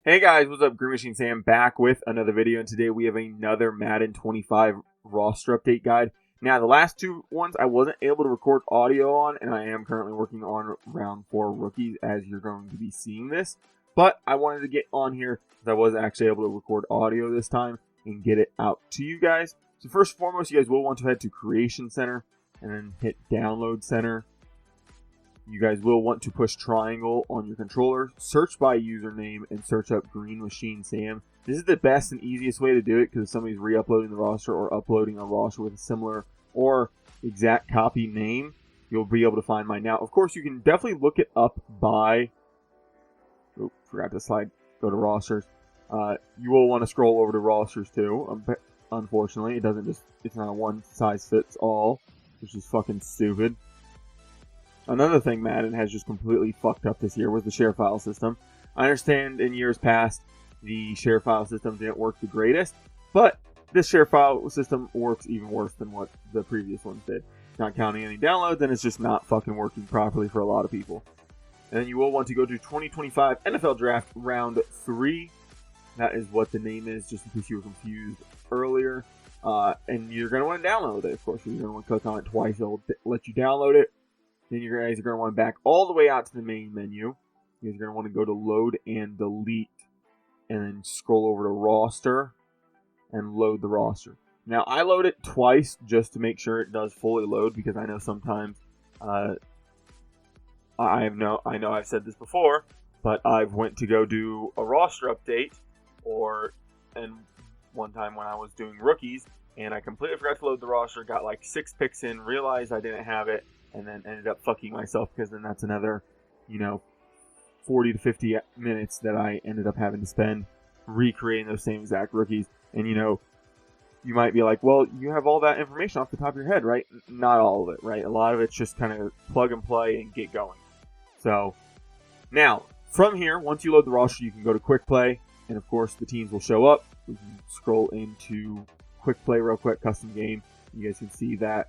Hey guys, what's up? GreenMachineSam back with another video, and today we have another Madden 25 roster update guide. Now, the last two ones I wasn't able to record audio on, and I am currently working on round 4 rookies as you're going to be seeing this. But I wanted to get on here because I was actually able to record audio this time and get it out to you guys. So first and foremost, you guys will want to head to Creation Center and then hit Download Center. You guys will want to push triangle on your controller, search by username, and search up GreenMachineSam. This is the best and easiest way to do it because if somebody's re-uploading the roster or uploading a roster with a similar or exact copy name, you'll be able to find mine. Now, of course, you can definitely look it up by... Oh, forgot to slide. Go to rosters. You will want to scroll over to rosters too. Unfortunately, it's not a one-size-fits-all, which is fucking stupid. Another thing Madden has just completely fucked up this year was the share file system. I understand in years past the share file system didn't work the greatest, but this share file system works even worse than what the previous ones did. Not counting any downloads, and it's just not fucking working properly for a lot of people. And then you will want to go to 2025 NFL Draft Round 3. That is what the name is, just in case you were confused earlier. And you're going to want to download it, of course. You're going to want to click on it twice. It'll let you download it. Then you guys are going to want to back all the way out to the main menu. You guys are going to want to go to load and delete. And then scroll over to roster and load the roster. Now, I load it twice just to make sure it does fully load because I know sometimes, I know I've said this before, but I've went to go do a roster update and one time when I was doing rookies and I completely forgot to load the roster, got like 6 picks in, realized I didn't have it, and then ended up fucking myself because then that's another, 40 to 50 minutes that I ended up having to spend recreating those same exact rookies. And, you might be like, well, you have all that information off the top of your head, right? Not all of it, right? A lot of it's just kind of plug and play and get going. So, now, from here, once you load the roster, you can go to Quick Play, and of course, the teams will show up. We can scroll into Quick Play real quick, custom game. You guys can see that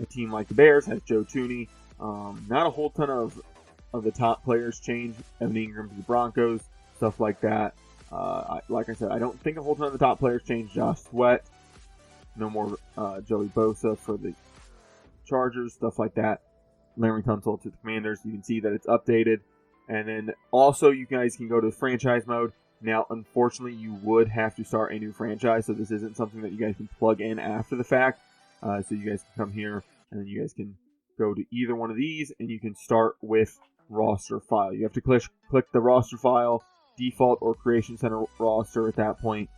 a team like the Bears has Joe Tooney. Not a whole ton of the top players change. Evan Ingram to the Broncos, stuff like that. Like I said, I don't think a whole ton of the top players change. Josh Sweat, no more Joey Bosa for the Chargers, stuff like that. Larry Tunsil to the Commanders. You can see that it's updated. And then also you guys can go to franchise mode. Now, unfortunately, you would have to start a new franchise, so this isn't something that you guys can plug in after the fact. So you guys can come here, and then you guys can go to either one of these, and you can start with roster file. You have to click the roster file, default or Creation Center roster at that point.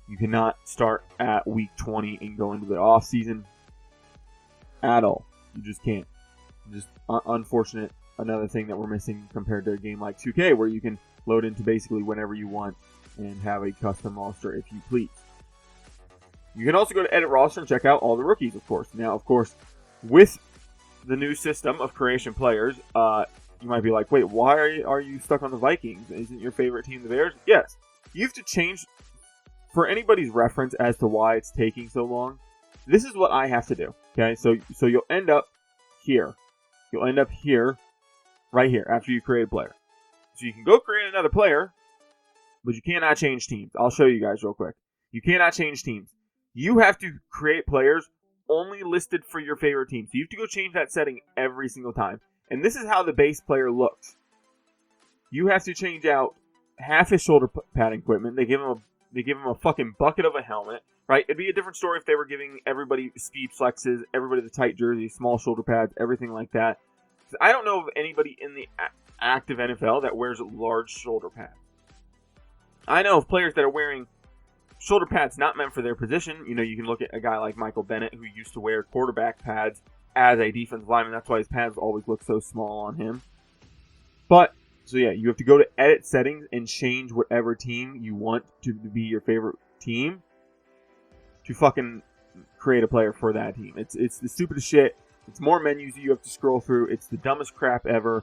You cannot start at week 20 and go into the off season at all. You just can't. Just unfortunate. Another thing that we're missing compared to a game like 2K, where you can load into basically whenever you want and have a custom roster if you please. You can also go to Edit Roster and check out all the rookies, of course. Now, of course, with the new system of creation players, you might be like, wait, why are you stuck on the Vikings? Isn't your favorite team the Bears? Yes. You have to change, for anybody's reference as to why it's taking so long, this is what I have to do, okay? So you'll end up here. You'll end up here, right here, after you create a player. So you can go create another player, but you cannot change teams. I'll show you guys real quick. You cannot change teams. You have to create players only listed for your favorite team. So you have to go change that setting every single time. And this is how the base player looks. You have to change out half his shoulder pad equipment. They give him a fucking bucket of a helmet, right? It'd be a different story if they were giving everybody speed flexes, everybody the tight jersey, small shoulder pads, everything like that. I don't know of anybody in the active NFL that wears large shoulder pads. I know of players that are wearing shoulder pads not meant for their position. You can look at a guy like Michael Bennett who used to wear quarterback pads as a defensive lineman. That's why his pads always look so small on him. But, so yeah, you have to go to edit settings and change whatever team you want to be your favorite team to fucking create a player for that team. It's the stupidest shit. It's more menus you have to scroll through. It's the dumbest crap ever.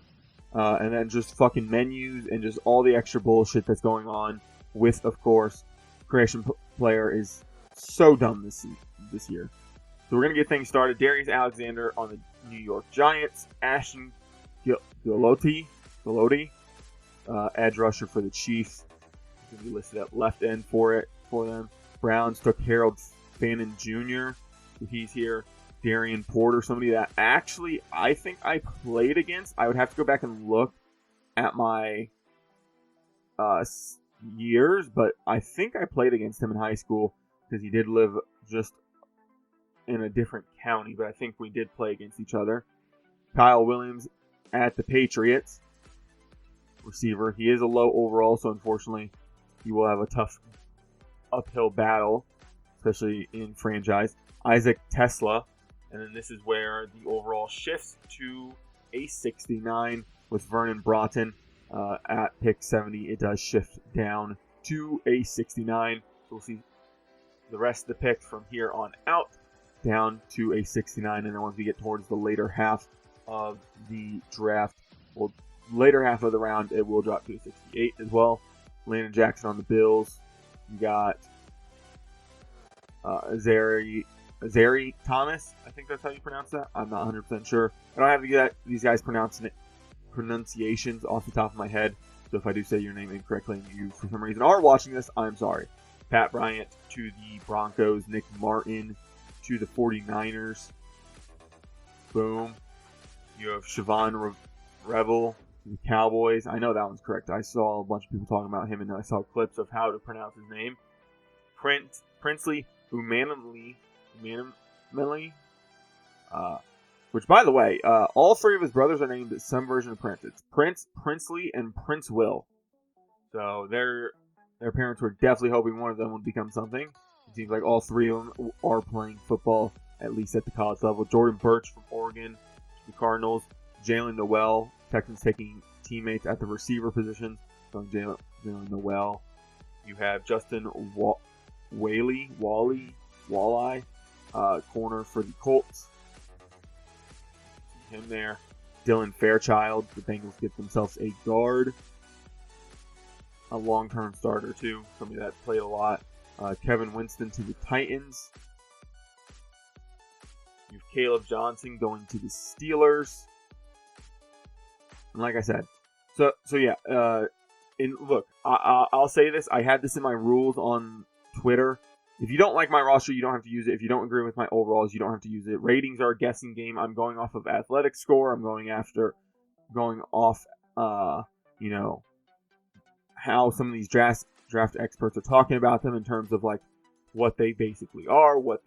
And then just fucking menus and just all the extra bullshit that's going on with, of course, creation player is so dumb this year. So we're going to get things started. Darius Alexander on the New York Giants. Ashton Gillotte, edge rusher for the Chiefs. He's going to be listed at left end for them. Browns took Harold Fannin Jr. He's here. Darian Porter, somebody that actually I think I played against. I would have to go back and look at my years, but I think I played against him in high school because he did live just in a different county, but I think we did play against each other. Kyle Williams at the Patriots. Receiver. He is a low overall, so unfortunately he will have a tough uphill battle, especially in franchise. Isaac Tesla. And then this is where the overall shifts to a 69 with Vernon Broughton at pick 70. It does shift down to a 69. So we'll see the rest of the picks from here on out down to a 69. And then once we get towards the later half of the draft, well, later half of the round, it will drop to a 68 as well. Landon Jackson on the Bills. You got Zary Thomas, I think that's how you pronounce that. I'm not 100% sure. I don't have these guys' pronunciations off the top of my head. So if I do say your name incorrectly and you, for some reason, are watching this, I'm sorry. Pat Bryant to the Broncos. Nick Martin to the 49ers. Boom. You have Siobhan Revel to the Cowboys. I know that one's correct. I saw a bunch of people talking about him, and I saw clips of how to pronounce his name. Princely Umanamili, which, by the way, all three of his brothers are named some version of Prince. It's Prince, Princely, and Prince Will. So their parents were definitely hoping one of them would become something. It seems like all three of them are playing football, at least at the college level. Jordan Birch from Oregon, the Cardinals. Jalen Noel, Texans taking teammates at the receiver position. So Jalen Noel. You have Justin Walleye, corner for the Colts. Him there. Dylan Fairchild. The Bengals get themselves a guard. A long-term starter, too. Somebody that played a lot. Kevin Winston to the Titans. You have Caleb Johnson going to the Steelers. And like I said, so yeah. Look, I'll say this. I had this in my rules on Twitter. If you don't like my roster, you don't have to use it. If you don't agree with my overalls, you don't have to use it. Ratings are a guessing game. I'm going off of athletic score. I'm going off, how some of these draft experts are talking about them in terms of like what they basically are, what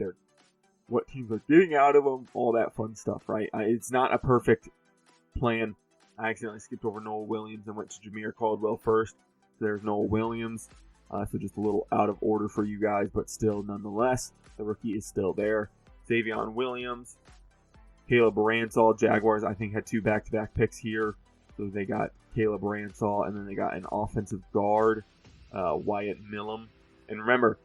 teams are getting out of them, all that fun stuff, right? It's not a perfect plan. I accidentally skipped over Noel Williams and went to Jameer Caldwell first. So there's Noel Williams. So just a little out of order for you guys, but still, nonetheless, the rookie is still there. Savion Williams, Caleb Ransall. Jaguars, I think, had 2 back-to-back picks here. So they got Caleb Ransall, and then they got an offensive guard, Wyatt Millam. And remember,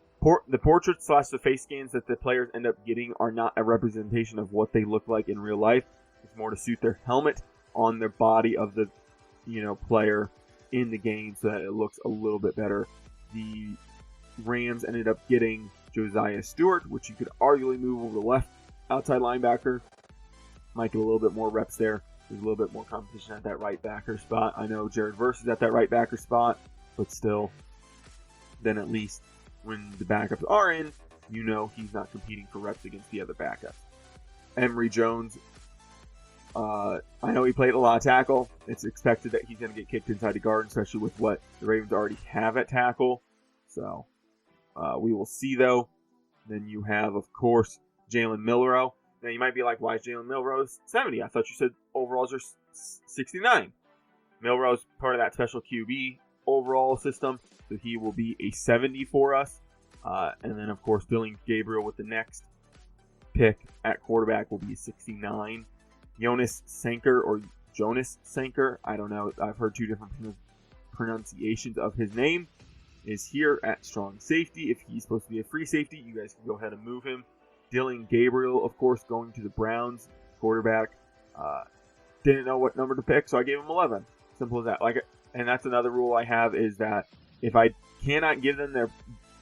the portraits / the face scans that the players end up getting are not a representation of what they look like in real life. It's more to suit their helmet on their body of the player in the game so that it looks a little bit better. The Rams ended up getting Josiah Stewart, which you could arguably move over the left outside linebacker. Might get a little bit more reps there. There's a little bit more competition at that right backer spot. I know Jared Verse is at that right backer spot, but still, then at least when the backups are in, he's not competing for reps against the other backups. Emory Jones, I know he played a lot of tackle. It's expected that he's going to get kicked inside the guard, especially with what the Ravens already have at tackle. So we will see, though. Then you have, of course, Jalen Milroe. Now, you might be like, why is Jalen Milroe 70? I thought you said overalls are 69. Milroe's part of that special QB overall system, so he will be a 70 for us. And then, of course, Billy Gabriel with the next pick at quarterback will be 69. Jonas Sanker, I don't know. I've heard 2 different pronunciations of his name, is here at strong safety. If he's supposed to be a free safety, you guys can go ahead and move him. Dylan Gabriel, of course, going to the Browns, quarterback. Didn't know what number to pick, so I gave him 11. Simple as that. And that's another rule I have, is that if I cannot give them their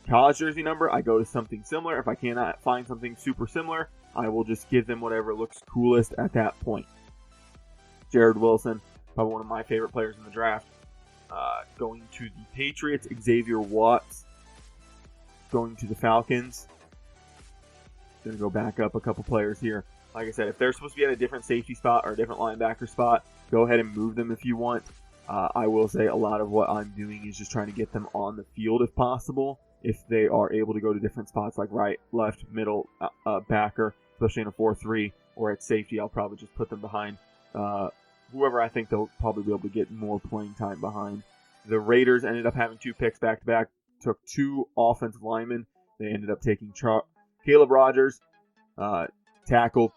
college jersey number, I go to something similar. If I cannot find something super similar, I will just give them whatever looks coolest at that point. Jared Wilson, probably one of my favorite players in the draft. Going to the Patriots, Xavier Watts. Going to the Falcons. Going to go back up a couple players here. Like I said, if they're supposed to be at a different safety spot or a different linebacker spot, go ahead and move them if you want. I will say a lot of what I'm doing is just trying to get them on the field if possible. If they are able to go to different spots like right, left, middle, backer, especially in a 4-3, or at safety, I'll probably just put them behind whoever I think they'll probably be able to get more playing time behind. The Raiders ended up having 2 picks back-to-back, took 2 offensive linemen. They ended up taking Caleb Rogers, tackle,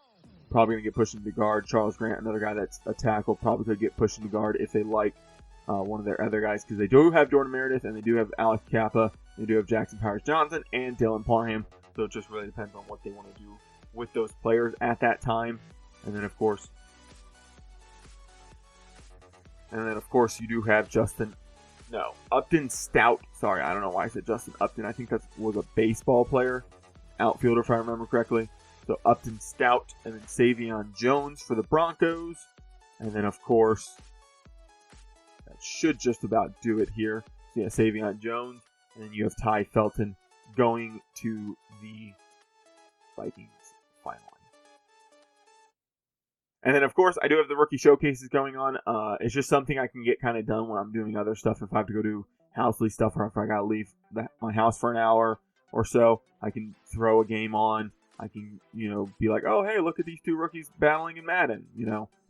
probably going to get pushed into guard. Charles Grant, another guy that's a tackle, probably could get pushed into guard if they like one of their other guys, because they do have Jordan Meredith, and they do have Alex Kappa, they do have Jackson Powers Johnson, and Dylan Parham. So it just really depends on what they want to do with those players at that time. And then, of course, you do have Upton Stout. Sorry, I don't know why I said Justin Upton. I think that was a baseball player, outfielder, if I remember correctly. So Upton Stout, and then Savion Jones for the Broncos. And then, of course, that should just about do it here. So yeah, Savion Jones. And then you have Ty Felton going to the Vikings finally. And then, of course, I do have the rookie showcases going on. It's just something I can get kind of done when I'm doing other stuff. If I have to go do housely stuff, or if I got to leave my house for an hour or so, I can throw a game on. I can, be like, oh, hey, look at these 2 rookies battling in Madden,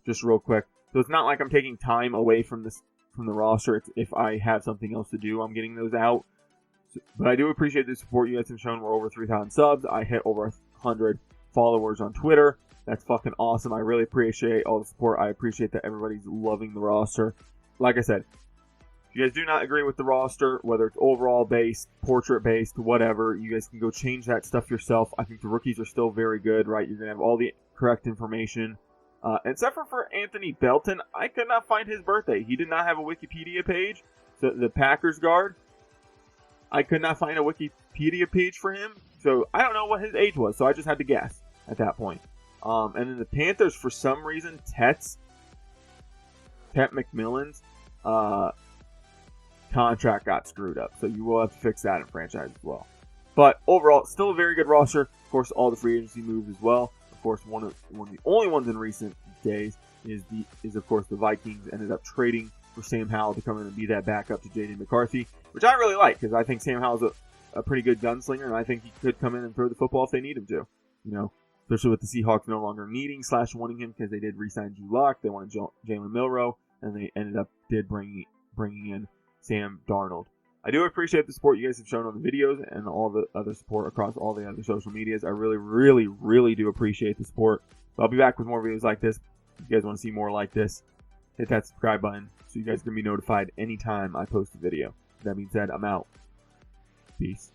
just real quick. So it's not like I'm taking time away from the roster. It's if I have something else to do, I'm getting those out. But I do appreciate the support you guys have shown. We're over 3,000 subs. I hit over 100 followers on Twitter. That's fucking awesome. I really appreciate all the support. I appreciate that everybody's loving the roster. Like I said, if you guys do not agree with the roster, whether it's overall based, portrait based, whatever, you guys can go change that stuff yourself. I think the rookies are still very good, right? You're going to have all the correct information. Except for Anthony Belton, I could not find his birthday. He did not have a Wikipedia page. The Packers guard, I could not find a Wikipedia page for him. So I don't know what his age was, so I just had to guess at that point. And then the Panthers, for some reason, Tet McMillan's contract got screwed up. So you will have to fix that in franchise as well. But overall, still a very good roster. Of course, all the free agency moves as well. Of course, one of the only ones in recent days is of course the Vikings ended up trading for Sam Howell to come in and be that backup to J.D. McCarthy, which I really like, because I think Sam Howell's a pretty good gunslinger, and I think he could come in and throw the football if they need him to. Especially with the Seahawks no longer wanting him, because they did re-sign Drew Lock, they wanted Jalen Milroe, and they ended up bringing in Sam Darnold. I do appreciate the support you guys have shown on the videos and all the other support across all the other social medias. I really, really, really do appreciate the support. So I'll be back with more videos like this. If you guys want to see more like this, hit that subscribe button so you guys can be notified anytime I post a video. That being said, I'm out. Peace.